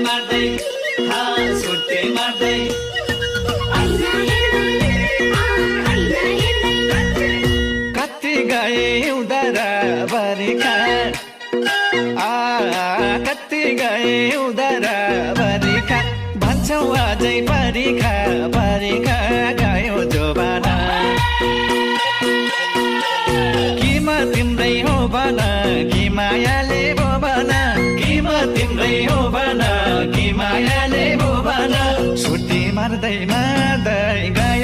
मार्दै छुट्टी मार्दै कति गए उधारा बरिखा कति गए उधारा बरिखा भन्छौ अझै परीक्षा परीक्षा गयो जोबाना किमा तिम्रै हो भन कि मायाले भो भन किमा तिम्रै हो भन कि मायाले भो भन छुट्टी मार्दै मार्दै गयो